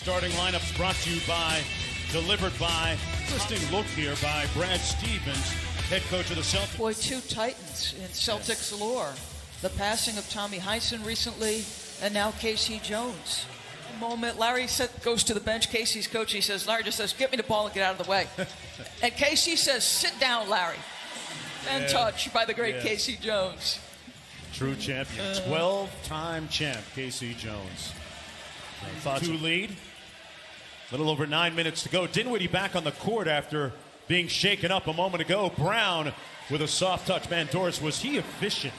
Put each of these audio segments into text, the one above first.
Starting lineups brought to you by, delivered by, interesting look here by Brad Stevens, head coach of the Celtics. Boy, two titans in Celtics lore. The passing of Tommy Heinsohn recently, and now Casey Jones. Moment, Larry goes to the bench, Casey's coach, he says, Larry just says, get me the ball and get out of the way. And Casey says, sit down, Larry. And touch by the great Casey Jones. True champion, 12-time champ, Casey Jones. Two lead. Little over 9 minutes to go. Dinwiddie back on the court after being shaken up a moment ago. Brown with a soft touch. Man, Doris, was he efficient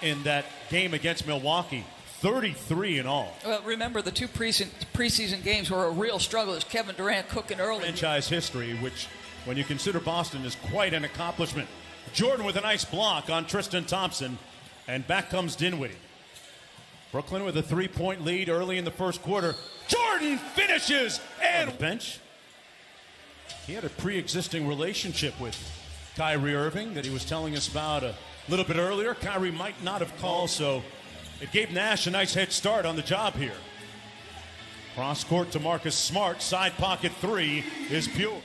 in that game against Milwaukee? 33 in all. Well, remember, the two preseason games were a real struggle as Kevin Durant cooking early. Franchise history, which, when you consider Boston, is quite an accomplishment. Jordan with a nice block on Tristan Thompson, and back comes Dinwiddie. Brooklyn with a 3-point lead early in the first quarter. Jordan finishes and bench. He had a pre-existing relationship with Kyrie Irving that he was telling us about a little bit earlier. Kyrie might not have called, so it gave Nash a nice head start on the job here. Cross court to Marcus Smart. Side pocket three is pure.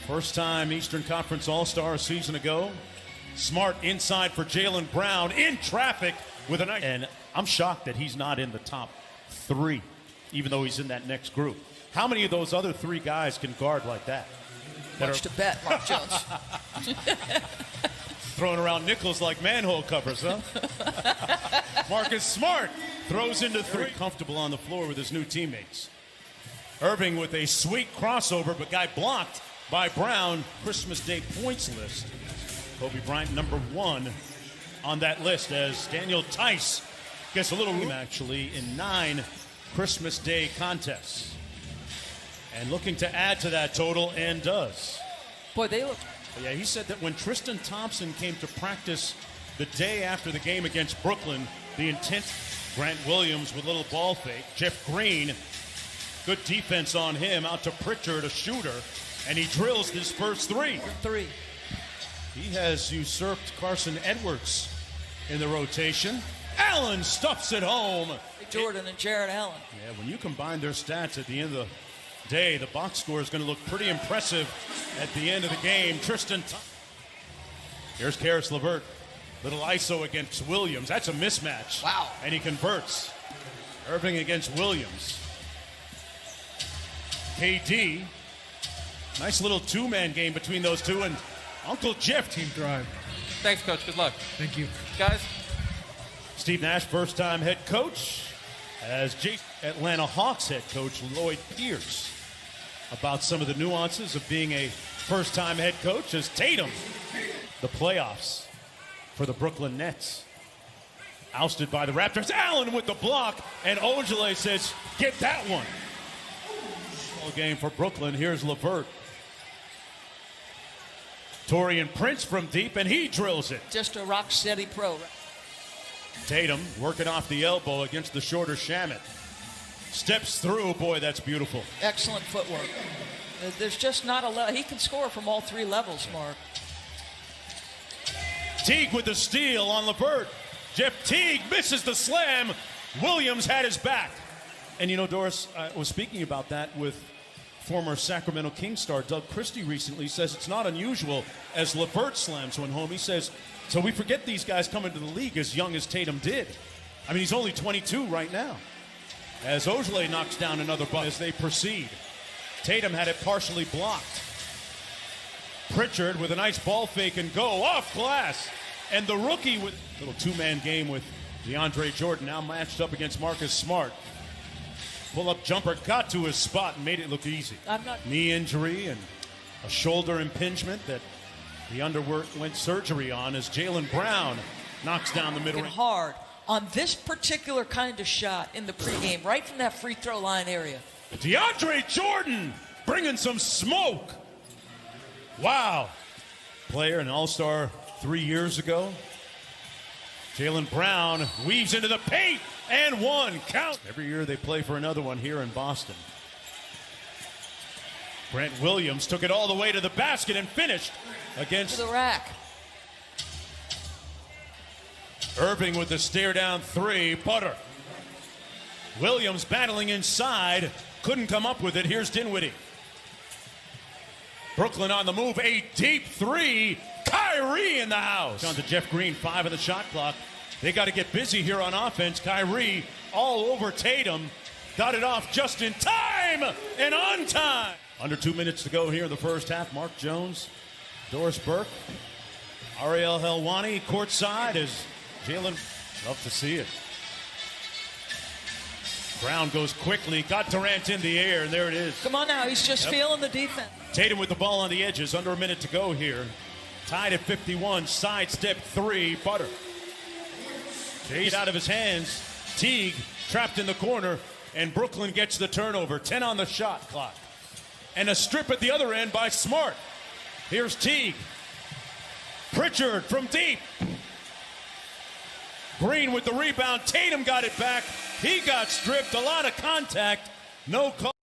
First time Eastern Conference All-Star a season ago. Smart inside for Jaylen Brown in traffic with a nice. And I'm shocked that he's not in the top three, even though he's in that next group. How many of those other three guys can guard like that? Much to bet, Mark Jones. Throwing around nickels like manhole covers, huh? Marcus Smart throws into three. Comfortable on the floor with his new teammates. Irving with a sweet crossover, but guy blocked by Brown. Christmas Day points list. Kobe Bryant #1 on that list as Daniel Tice gets a little room actually in 9 Christmas Day contests. And looking to add to that total, and does. Boy, they look. Yeah, he said that when Tristan Thompson came to practice the day after the game against Brooklyn, the intent. Grant Williams with a little ball fake. Jeff Green, good defense on him, out to Pritchard, a shooter, and he drills his first three. He has usurped Carson Edwards in the rotation. Allen stuffs it home. Jordan and Jared Allen. Yeah, when you combine their stats at the end of the day, the box score is going to look pretty impressive at the end of the game. Here's Karis LeVert. Little ISO against Williams. That's a mismatch. Wow. And he converts. Irving against Williams. KD. Nice little two-man game between those two. And Uncle Jeff. Team drive. Thanks, Coach. Good luck. Thank you. Guys. Steve Nash, first-time head coach. As Atlanta Hawks head coach Lloyd Pierce about some of the nuances of being a first-time head coach as Tatum, the playoffs for the Brooklyn Nets. Ousted by the Raptors. Allen with the block, and Ojale says, get that one. All game for Brooklyn. Here's LeVert. Taurean Prince from deep, and he drills it. Just a rock-steady pro. Tatum working off the elbow against the shorter Shamet. Steps through. Boy, that's beautiful. Excellent footwork. There's just not a level. He can score from all three levels, Mark. Teague with the steal on LeVert. Jeff Teague misses the slam. Williams had his back. And you know, Doris, I was speaking about that with former Sacramento Kings star Doug Christie recently. Says it's not unusual as LeVert slams one home. He says, so we forget these guys come into the league as young as Tatum did. I mean, he's only 22 right now. As Ojale knocks down another bucket as they proceed. Tatum had it partially blocked. Pritchard with a nice ball fake and go off glass. And the rookie with a little two-man game with DeAndre Jordan, now matched up against Marcus Smart. Pull-up jumper got to his spot and made it look easy. Knee injury and a shoulder impingement that he underwent surgery on as Jaylen Brown knocks down the middle. Hard on this particular kind of shot in the pregame, right from that free throw line area. DeAndre Jordan bringing some smoke. Wow. Player, an all-star 3 years ago. Jaylen Brown weaves into the paint and one. Count. Every year they play for another one here in Boston. Grant Williams took it all the way to the basket and finished against the rack. Irving with the stare down three. Butter. Williams battling inside. couldn't come up with it. Here's Dinwiddie. Brooklyn on the move, a deep three. Kyrie in the house. On to Jeff Green, 5 on the shot clock. They got to get busy here on offense. Kyrie all over Tatum. Got it off just in time and on time. Under 2 minutes to go here in the first half. Mark Jones, Doris Burke, Ariel Helwani courtside as Jalen. Love to see it. Brown goes quickly, got Durant in the air, and there it is. Come on now, he's just feeling the defense. Tatum with the ball on the edges, under a minute to go here. Tied at 51, sidestep 3, Butter. Chase out of his hands, Teague trapped in the corner, and Brooklyn gets the turnover. 10 on the shot clock. And a strip at the other end by Smart. Here's Teague. Pritchard from deep. Green with the rebound. Tatum got it back. He got stripped. A lot of contact. No call.